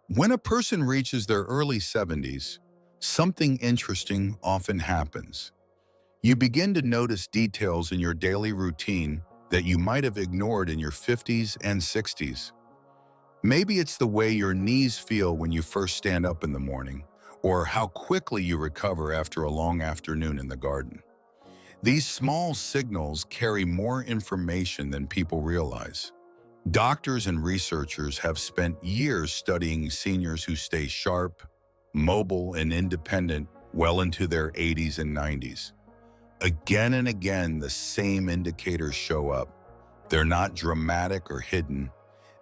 When a person reaches their early 70s, something interesting often happens. You begin to notice details in your daily routine that you might have ignored in your 50s and 60s. Maybe it's the way your knees feel when you first stand up in the morning, or how quickly you recover after a long afternoon in the garden. These small signals carry more information than people realize. Doctors and researchers have spent years studying seniors who stay sharp, mobile, and independent well into their 80s and 90s. Again and again, the same indicators show up. They're not dramatic or hidden.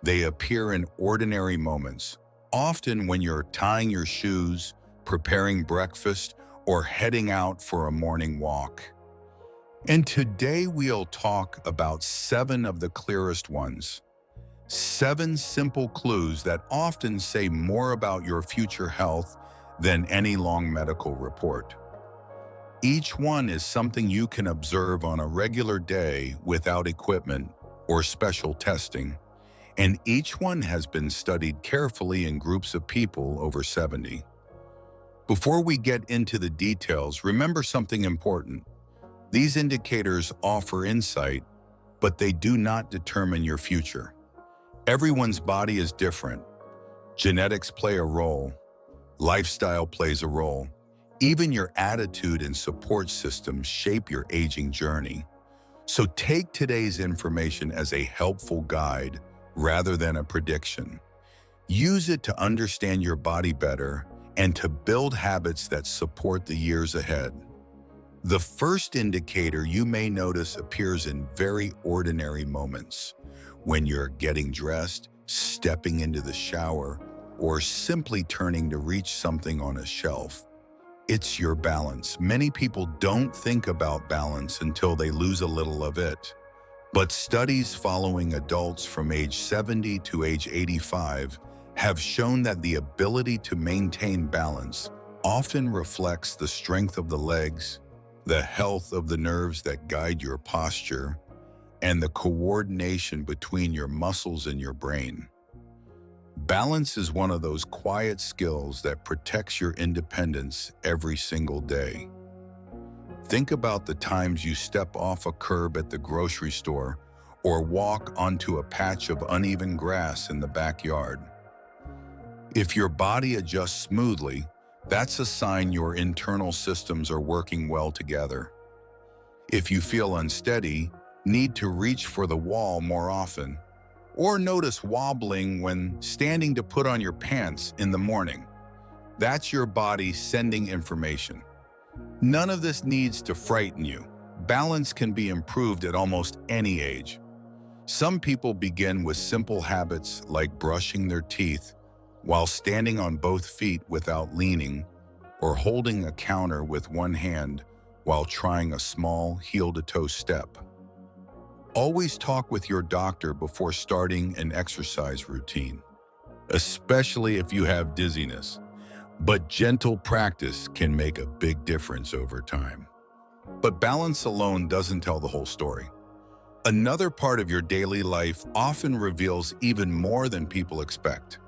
They appear in ordinary moments, often when you're tying your shoes, preparing breakfast, or heading out for a morning walk. And today we'll talk about 7 of the clearest ones. 7 simple clues that often say more about your future health than any long medical report. Each one is something you can observe on a regular day without equipment or special testing, and each one has been studied carefully in groups of people over 70. Before we get into the details, remember something important. These indicators offer insight, but they do not determine your future. Everyone's body is different. Genetics play a role. Lifestyle plays a role. Even your attitude and support system shape your aging journey. So take today's information as a helpful guide rather than a prediction. Use it to understand your body better and to build habits that support the years ahead. The first indicator you may notice appears in very ordinary moments. When you're getting dressed, stepping into the shower, or simply turning to reach something on a shelf. It's your balance. Many people don't think about balance until they lose a little of it. But studies following adults from age 70 to age 85 have shown that the ability to maintain balance often reflects the strength of the legs, the health of the nerves that guide your posture, and the coordination between your muscles and your brain. Balance is one of those quiet skills that protects your independence every single day. Think about the times you step off a curb at the grocery store or walk onto a patch of uneven grass in the backyard. If your body adjusts smoothly, that's a sign your internal systems are working well together. If you feel unsteady, need to reach for the wall more often, or notice wobbling when standing to put on your pants in the morning, that's your body sending information. None of this needs to frighten you. Balance can be improved at almost any age. Some people begin with simple habits like brushing their teeth while standing on both feet without leaning, or holding a counter with one hand while trying a small heel-to-toe step. Always talk with your doctor before starting an exercise routine, especially if you have dizziness. But gentle practice can make a big difference over time. But balance alone doesn't tell the whole story. Another part of your daily life often reveals even more than people expect.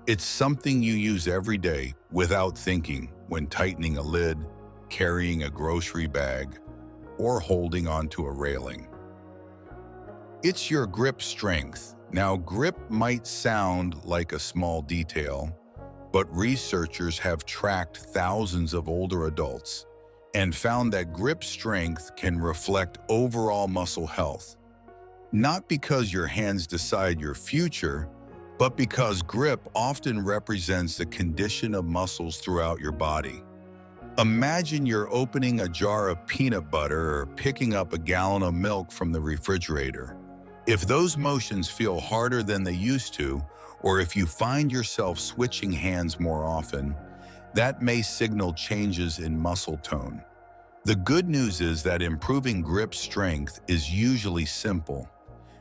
It's something you use every day without thinking, when tightening a lid, carrying a grocery bag, or holding onto a railing. It's your grip strength. Now, grip might sound like a small detail, but researchers have tracked thousands of older adults and found that grip strength can reflect overall muscle health. Not because your hands decide your future, but because grip often represents the condition of muscles throughout your body. Imagine you're opening a jar of peanut butter or picking up a gallon of milk from the refrigerator. If those motions feel harder than they used to, or if you find yourself switching hands more often, that may signal changes in muscle tone. The good news is that improving grip strength is usually simple.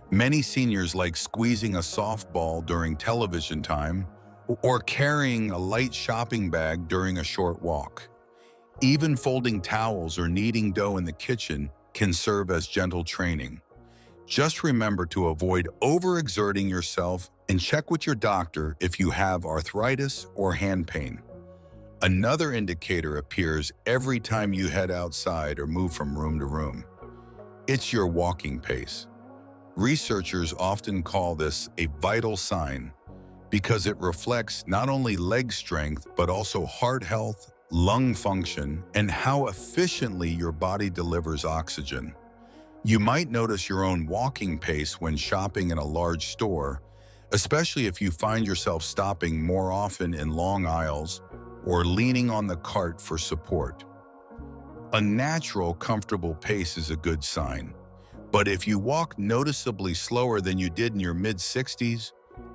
Many seniors like squeezing a softball during television time or carrying a light shopping bag during a short walk. Even folding towels or kneading dough in the kitchen can serve as gentle training. Just remember to avoid overexerting yourself And check with your doctor if you have arthritis or hand pain. Another indicator appears every time you head outside or move from room to room. It's your walking pace. Researchers often call this a vital sign because it reflects not only leg strength, but also heart health, lung function, and how efficiently your body delivers oxygen. You might notice your own walking pace when shopping in a large store, especially if you find yourself stopping more often in long aisles or leaning on the cart for support. A natural, comfortable pace is a good sign. But if you walk noticeably slower than you did in your mid-60s,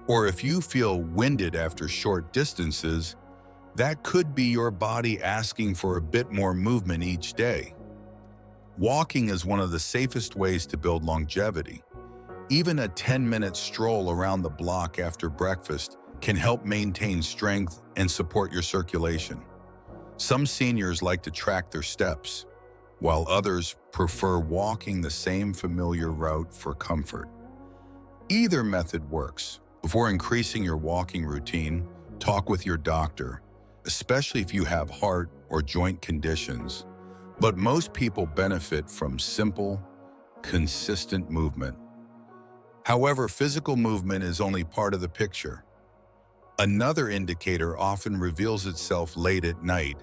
or if you feel winded after short distances, that could be your body asking for a bit more movement each day. Walking is one of the safest ways to build longevity. Even a 10-minute stroll around the block after breakfast can help maintain strength and support your circulation. Some seniors like to track their steps, while others prefer walking the same familiar route for comfort. Either method works. Before increasing your walking routine, talk with your doctor, especially if you have heart or joint conditions. But most people benefit from simple, consistent movement. However, physical movement is only part of the picture. Another indicator often reveals itself late at night,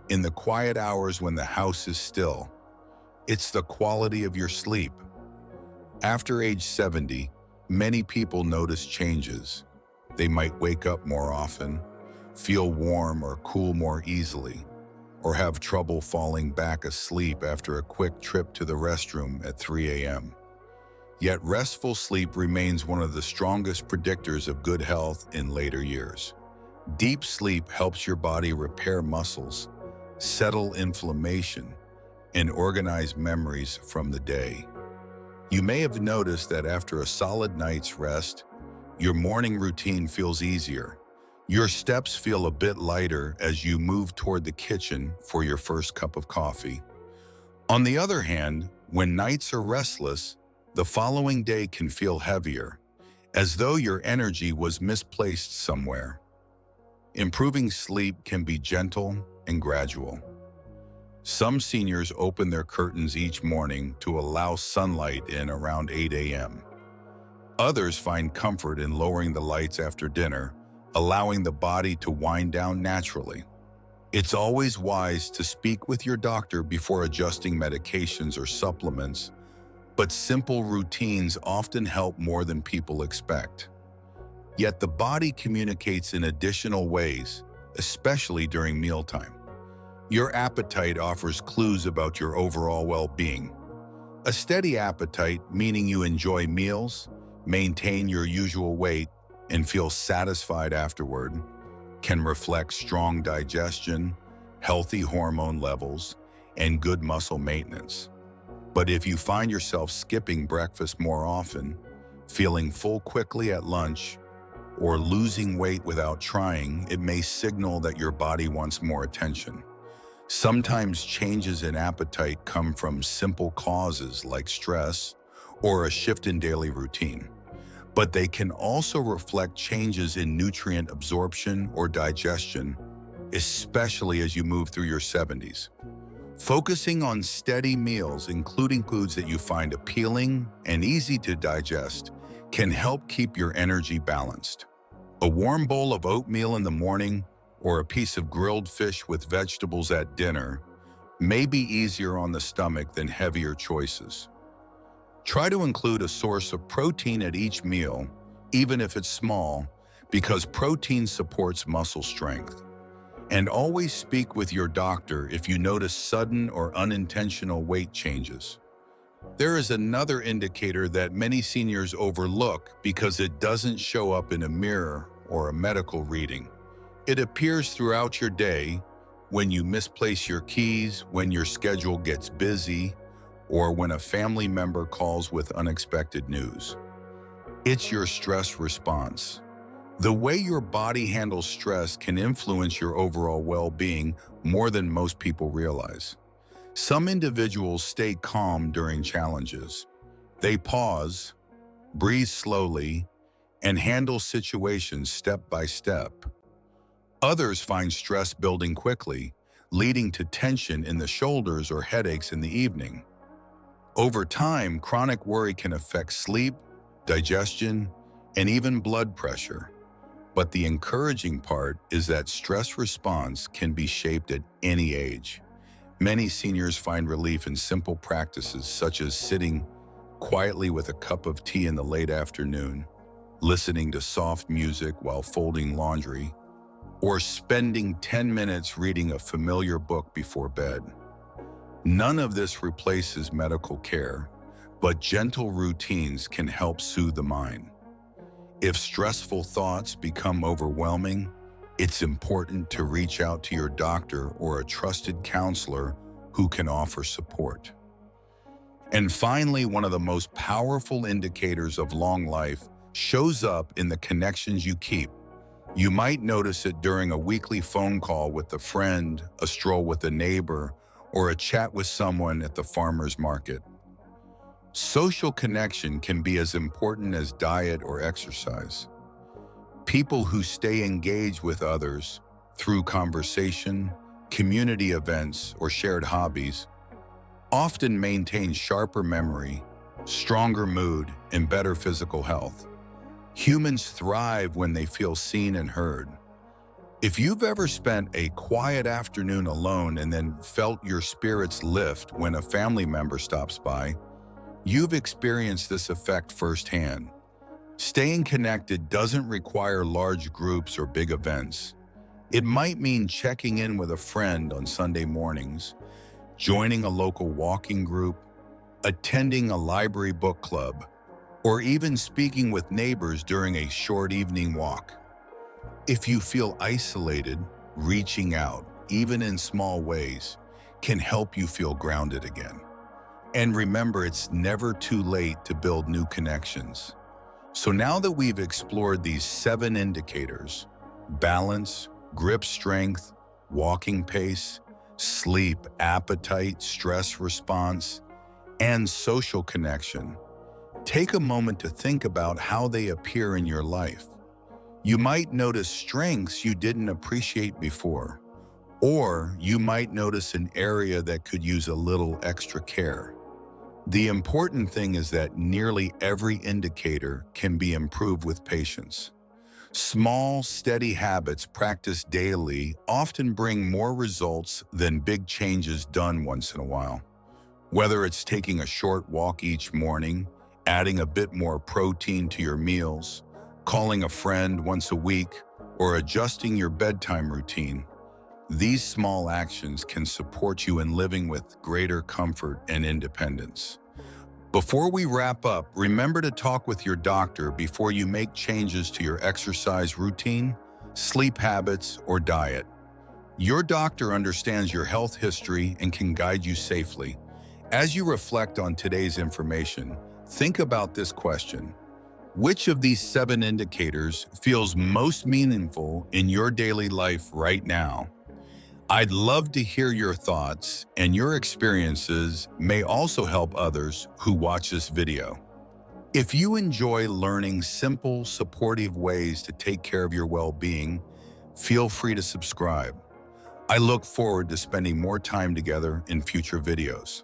in the quiet hours when the house is still. It's the quality of your sleep. After age 70, many people notice changes. They might wake up more often, feel warm or cool more easily, or have trouble falling back asleep after a quick trip to the restroom at 3 a.m. Yet restful sleep remains one of the strongest predictors of good health in later years. Deep sleep helps your body repair muscles, settle inflammation, and organize memories from the day. You may have noticed that after a solid night's rest, your morning routine feels easier. Your steps feel a bit lighter as you move toward the kitchen for your first cup of coffee. On the other hand, when nights are restless, the following day can feel heavier, as though your energy was misplaced somewhere. Improving sleep can be gentle and gradual. Some seniors open their curtains each morning to allow sunlight in around 8 a.m. Others find comfort in lowering the lights after dinner, allowing the body to wind down naturally. It's always wise to speak with your doctor before adjusting medications or supplements, but simple routines often help more than people expect. Yet the body communicates in additional ways, especially during mealtime. Your appetite offers clues about your overall well-being. A steady appetite, meaning you enjoy meals, maintain your usual weight, and feel satisfied afterward, can reflect strong digestion, healthy hormone levels, and good muscle maintenance. But if you find yourself skipping breakfast more often, feeling full quickly at lunch, or losing weight without trying, it may signal that your body wants more attention. Sometimes changes in appetite come from simple causes like stress or a shift in daily routine, but they can also reflect changes in nutrient absorption or digestion, especially as you move through your 70s. Focusing on steady meals, including foods that you find appealing and easy to digest, can help keep your energy balanced. A warm bowl of oatmeal in the morning or a piece of grilled fish with vegetables at dinner may be easier on the stomach than heavier choices. Try to include a source of protein at each meal, even if it's small, because protein supports muscle strength. And always speak with your doctor if you notice sudden or unintentional weight changes. There is another indicator that many seniors overlook because it doesn't show up in a mirror or a medical reading. It appears throughout your day, when you misplace your keys, when your schedule gets busy, or when a family member calls with unexpected news. It's your stress response. The way your body handles stress can influence your overall well-being more than most people realize. Some individuals stay calm during challenges. They pause, breathe slowly, and handle situations step by step. Others find stress building quickly, leading to tension in the shoulders or headaches in the evening. Over time, chronic worry can affect sleep, digestion, and even blood pressure. But the encouraging part is that stress response can be shaped at any age. Many seniors find relief in simple practices such as sitting quietly with a cup of tea in the late afternoon, listening to soft music while folding laundry, or spending 10 minutes reading a familiar book before bed. None of this replaces medical care, but gentle routines can help soothe the mind. If stressful thoughts become overwhelming, it's important to reach out to your doctor or a trusted counselor who can offer support. And finally, one of the most powerful indicators of long life shows up in the connections you keep. You might notice it during a weekly phone call with a friend, a stroll with a neighbor, or a chat with someone at the farmer's market. Social connection can be as important as diet or exercise. People who stay engaged with others through conversation, community events, or shared hobbies often maintain sharper memory, stronger mood, and better physical health. Humans thrive when they feel seen and heard. If you've ever spent a quiet afternoon alone and then felt your spirits lift when a family member stops by, you've experienced this effect firsthand. Staying connected doesn't require large groups or big events. It might mean checking in with a friend on Sunday mornings, joining a local walking group, attending a library book club, or even speaking with neighbors during a short evening walk. If you feel isolated, reaching out, even in small ways, can help you feel grounded again. And remember, it's never too late to build new connections. So now that we've explored these 7 indicators, balance, grip strength, walking pace, sleep, appetite, stress response, and social connection, take a moment to think about how they appear in your life. You might notice strengths you didn't appreciate before, or you might notice an area that could use a little extra care. The important thing is that nearly every indicator can be improved with patience. Small, steady habits practiced daily often bring more results than big changes done once in a while. Whether it's taking a short walk each morning, adding a bit more protein to your meals, calling a friend once a week, or adjusting your bedtime routine, these small actions can support you in living with greater comfort and independence. Before we wrap up, remember to talk with your doctor before you make changes to your exercise routine, sleep habits, or diet. Your doctor understands your health history and can guide you safely. As you reflect on today's information, think about this question. Which of these 7 indicators feels most meaningful in your daily life right now? I'd love to hear your thoughts, and your experiences may also help others who watch this video. If you enjoy learning simple, supportive ways to take care of your well-being, feel free to subscribe. I look forward to spending more time together in future videos.